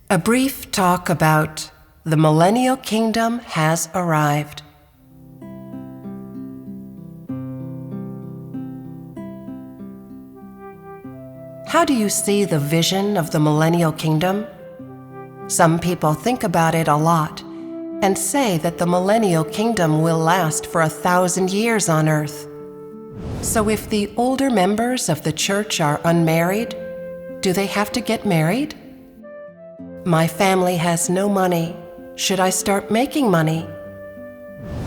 A brief talk about the millennial kingdom has arrived. How do you see the vision of the millennial kingdom? Some people think about it a lot and say that the millennial kingdom will last for 1,000 years on earth. So if the older members of the church are unmarried, do they have to get married? My family has no money. Should I start making money?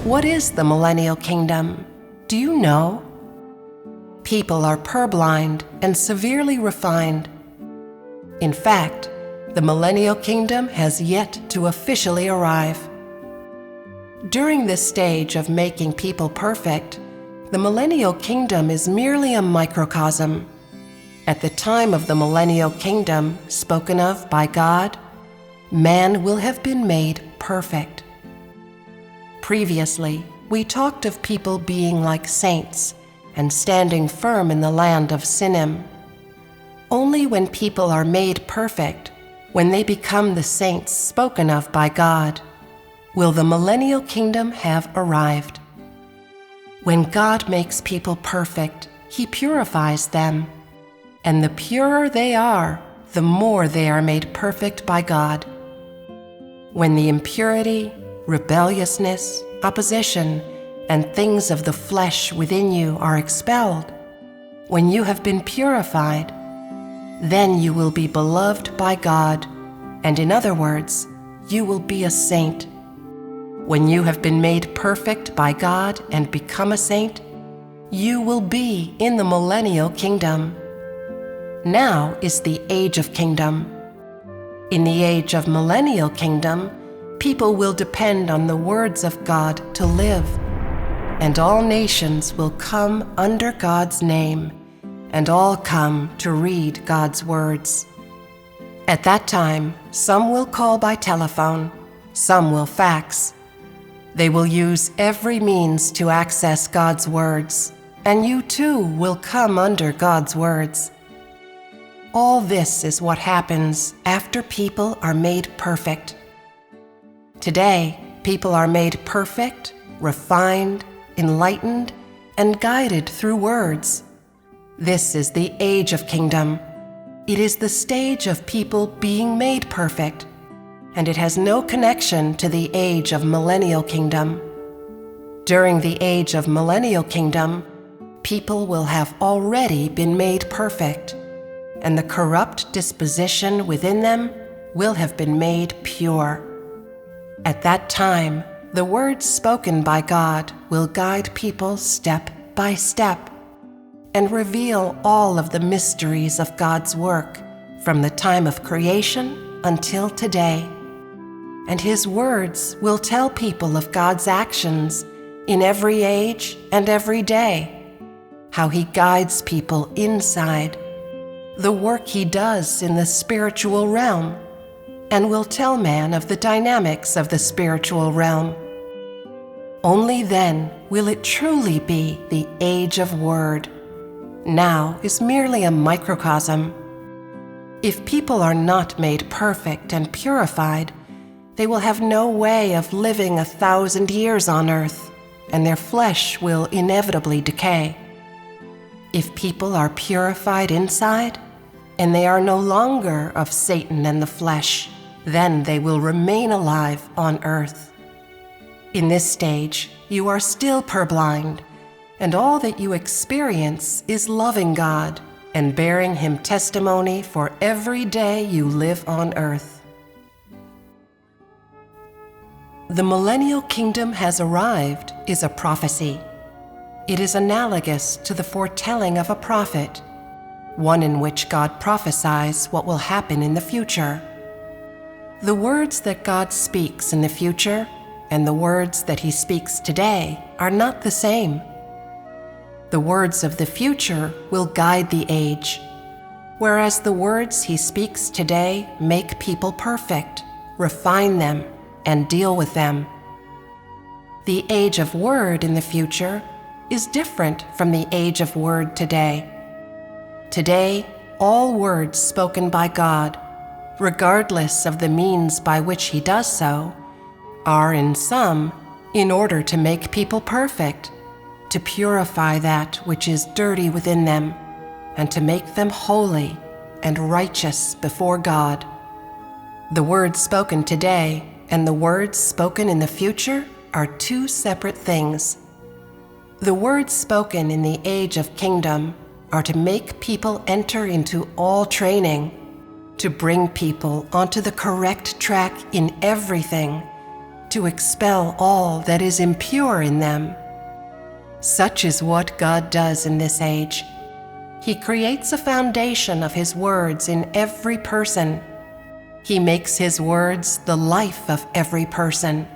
What is the millennial kingdom? Do you know? People are purblind and severely refined. In fact, the millennial kingdom has yet to officially arrive. During this stage of making people perfect, the millennial kingdom is merely a microcosm. At the time of the millennial kingdom spoken of by God, man will have been made perfect. Previously, we talked of people being like saints and standing firm in the land of Sinim. Only when people are made perfect, when they become the saints spoken of by God, will the millennial kingdom have arrived. When God makes people perfect, He purifies them, and the purer they are, the more they are made perfect by God. When the impurity, rebelliousness, opposition, and things of the flesh within you are expelled, when you have been purified, then you will be beloved by God, and in other words, you will be a saint. When you have been made perfect by God and become a saint, you will be in the millennial kingdom. Now is the age of kingdom. In the age of millennial kingdom, people will depend on the words of God to live, and all nations will come under God's name, and all come to read God's words. At that time, some will call by telephone, some will fax. They will use every means to access God's words, and you too will come under God's words. All this is what happens after people are made perfect. Today, people are made perfect, refined, enlightened, and guided through words. This is the age of kingdom. It is the stage of people being made perfect, and it has no connection to the age of millennial kingdom. During the age of millennial kingdom, people will have already been made perfect, and the corrupt disposition within them will have been made pure. At that time, the words spoken by God will guide people step by step and reveal all of the mysteries of God's work from the time of creation until today. And His words will tell people of God's actions in every age and every day, how He guides people inside, the work He does in the spiritual realm, and will tell man of the dynamics of the spiritual realm. Only then will it truly be the age of Word. Now is merely a microcosm. If people are not made perfect and purified, they will have no way of living 1,000 years on earth, and their flesh will inevitably decay. If people are purified inside, and they are no longer of Satan and the flesh, then they will remain alive on earth. In this stage, you are still purblind, and all that you experience is loving God and bearing Him testimony for every day you live on earth. The millennial kingdom has arrived is a prophecy. It is analogous to the foretelling of a prophet, one in which God prophesies what will happen in the future. The words that God speaks in the future and the words that He speaks today are not the same. The words of the future will guide the age, whereas the words He speaks today make people perfect, refine them, and deal with them. The age of Word in the future is different from the age of Word today. Today, all words spoken by God, regardless of the means by which he does so, are in sum in order to make people perfect, to purify that which is dirty within them, and to make them holy and righteous before God. The words spoken today and the words spoken in the future are two separate things. The words spoken in the age of kingdom are to make people enter into all training, to bring people onto the correct track in everything, to expel all that is impure in them. Such is what God does in this age. He creates a foundation of His words in every person. He makes His words the life of every person.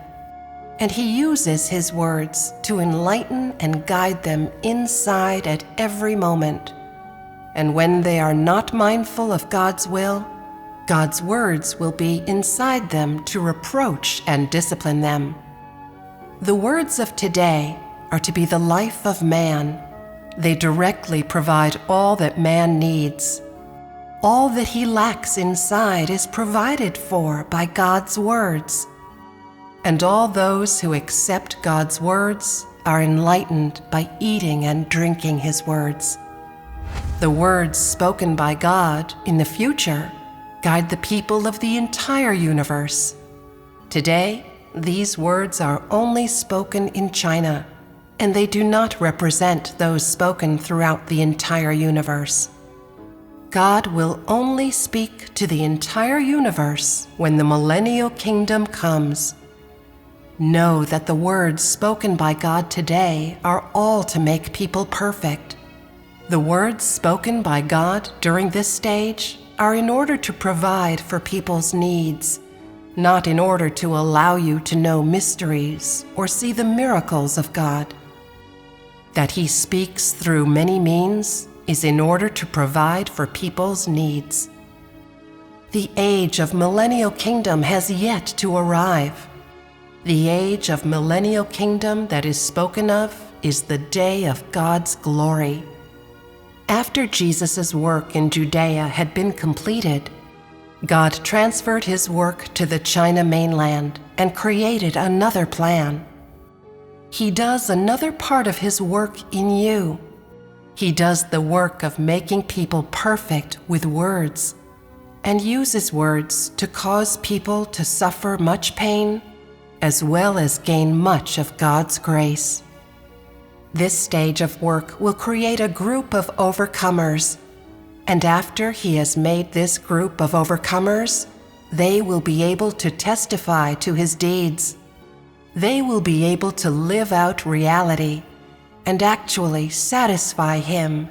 And He uses His words to enlighten and guide them inside at every moment. And when they are not mindful of God's will, God's words will be inside them to reproach and discipline them. The words of today are to be the life of man. They directly provide all that man needs. All that he lacks inside is provided for by God's words. And all those who accept God's words are enlightened by eating and drinking His words. The words spoken by God in the future guide the people of the entire universe. Today, these words are only spoken in China, and they do not represent those spoken throughout the entire universe. God will only speak to the entire universe when the millennial kingdom comes. Know that the words spoken by God today are all to make people perfect. The words spoken by God during this stage are in order to provide for people's needs, not in order to allow you to know mysteries or see the miracles of God. That He speaks through many means is in order to provide for people's needs. The age of millennial kingdom has yet to arrive. The age of millennial kingdom that is spoken of is the day of God's glory. After Jesus' work in Judea had been completed, God transferred His work to the China mainland and created another plan. He does another part of His work in you. He does the work of making people perfect with words, and uses words to cause people to suffer much pain, as well as gain much of God's grace. This stage of work will create a group of overcomers, and after He has made this group of overcomers, they will be able to testify to His deeds. They will be able to live out reality and actually satisfy Him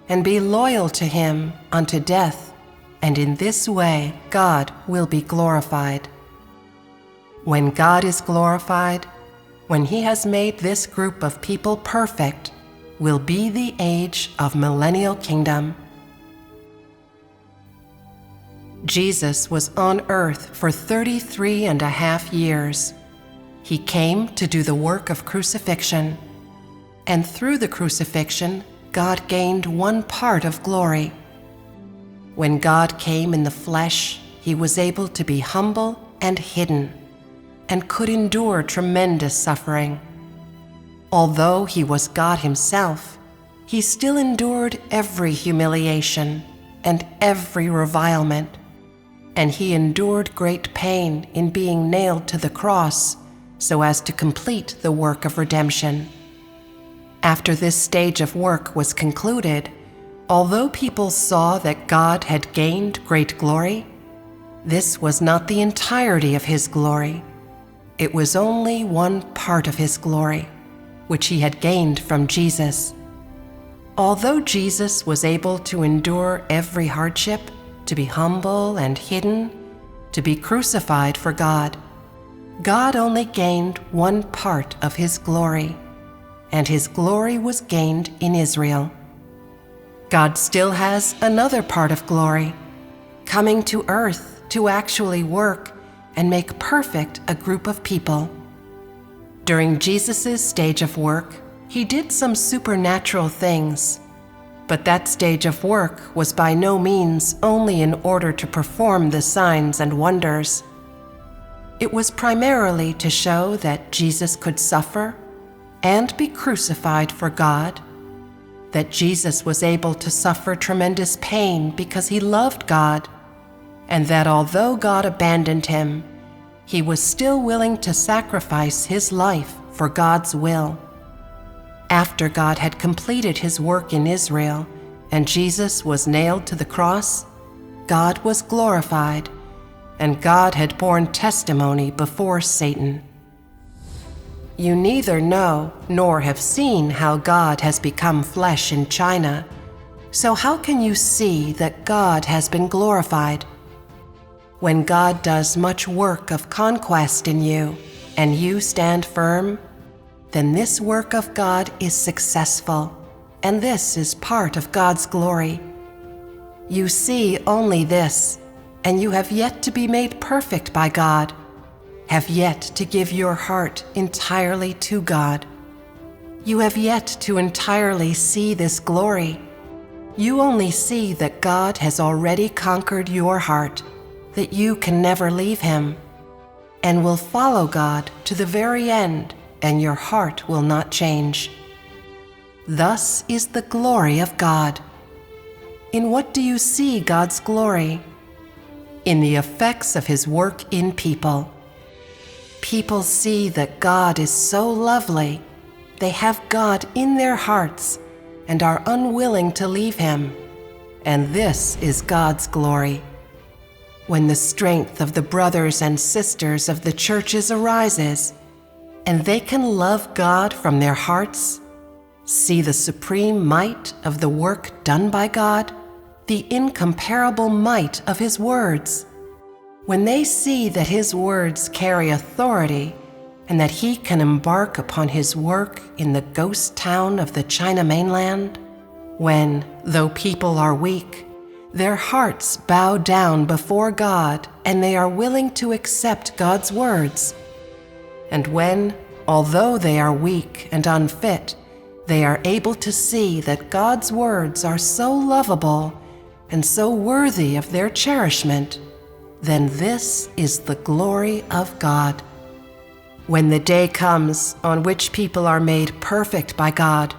and be loyal to Him unto death, and in this way God will be glorified. When God is glorified, when He has made this group of people perfect, will be the age of millennial kingdom. Jesus was on earth for 33.5 years. He came to do the work of crucifixion, and through the crucifixion, God gained one part of glory. When God came in the flesh, He was able to be humble and hidden, and could endure tremendous suffering. Although He was God Himself, He still endured every humiliation and every revilement, and He endured great pain in being nailed to the cross so as to complete the work of redemption. After this stage of work was concluded, although people saw that God had gained great glory, this was not the entirety of His glory. It was only one part of His glory, which He had gained from Jesus. Although Jesus was able to endure every hardship, to be humble and hidden, to be crucified for God, God only gained one part of His glory, and His glory was gained in Israel. God still has another part of glory, coming to earth to actually work and make perfect a group of people. During Jesus' stage of work, He did some supernatural things. But that stage of work was by no means only in order to perform the signs and wonders. It was primarily to show that Jesus could suffer and be crucified for God, that Jesus was able to suffer tremendous pain because he loved God, and that although God abandoned him, he was still willing to sacrifice his life for God's will. After God had completed his work in Israel and Jesus was nailed to the cross, God was glorified, and God had borne testimony before Satan. You neither know nor have seen how God has become flesh in China, so how can you see that God has been glorified? When God does much work of conquest in you, and you stand firm, then this work of God is successful, and this is part of God's glory. You see only this, and you have yet to be made perfect by God, have yet to give your heart entirely to God. You have yet to entirely see this glory. You only see that God has already conquered your heart, that you can never leave him, and will follow God to the very end, and your heart will not change. Thus is the glory of God. In what do you see God's glory? In the effects of his work in people. People see that God is so lovely, they have God in their hearts and are unwilling to leave him, and this is God's glory. When the strength of the brothers and sisters of the churches arises, and they can love God from their hearts, see the supreme might of the work done by God, the incomparable might of his words. When they see that his words carry authority, and that he can embark upon his work in the ghost town of the China mainland, when, though people are weak, their hearts bow down before God and they are willing to accept God's words, and when, although they are weak and unfit, they are able to see that God's words are so lovable and so worthy of their cherishment, then this is the glory of God. When the day comes on which people are made perfect by God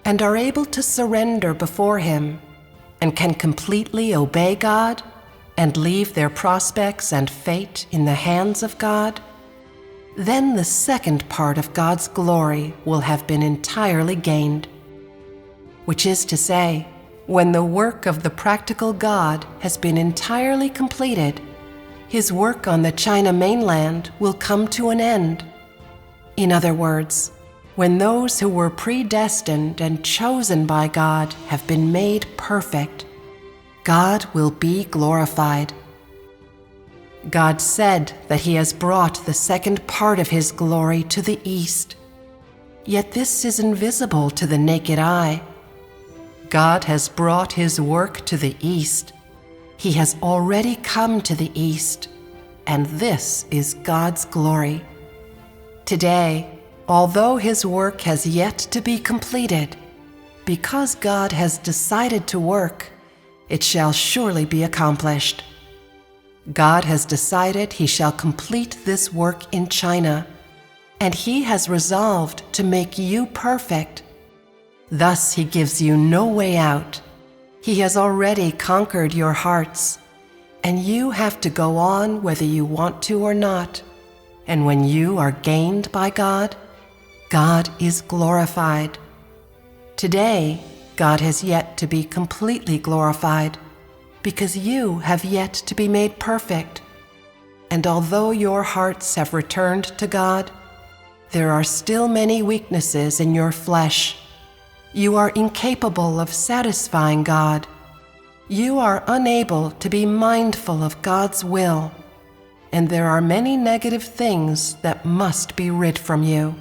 and are able to surrender before him and can completely obey God and leave their prospects and fate in the hands of God, then the second part of God's glory will have been entirely gained. Which is to say, when the work of the practical God has been entirely completed, his work on the China mainland will come to an end. In other words, when those who were predestined and chosen by God have been made perfect, God will be glorified. God said that he has brought the second part of his glory to the east, yet this is invisible to the naked eye. God has brought his work to the east. He has already come to the east, and this is God's glory. Today, although his work has yet to be completed, because God has decided to work, it shall surely be accomplished. God has decided he shall complete this work in China, and he has resolved to make you perfect. Thus he gives you no way out. He has already conquered your hearts, and you have to go on whether you want to or not. And when you are gained by God, God is glorified. Today, God has yet to be completely glorified, because you have yet to be made perfect. And although your hearts have returned to God, there are still many weaknesses in your flesh. You are incapable of satisfying God. You are unable to be mindful of God's will, and there are many negative things that must be rid from you.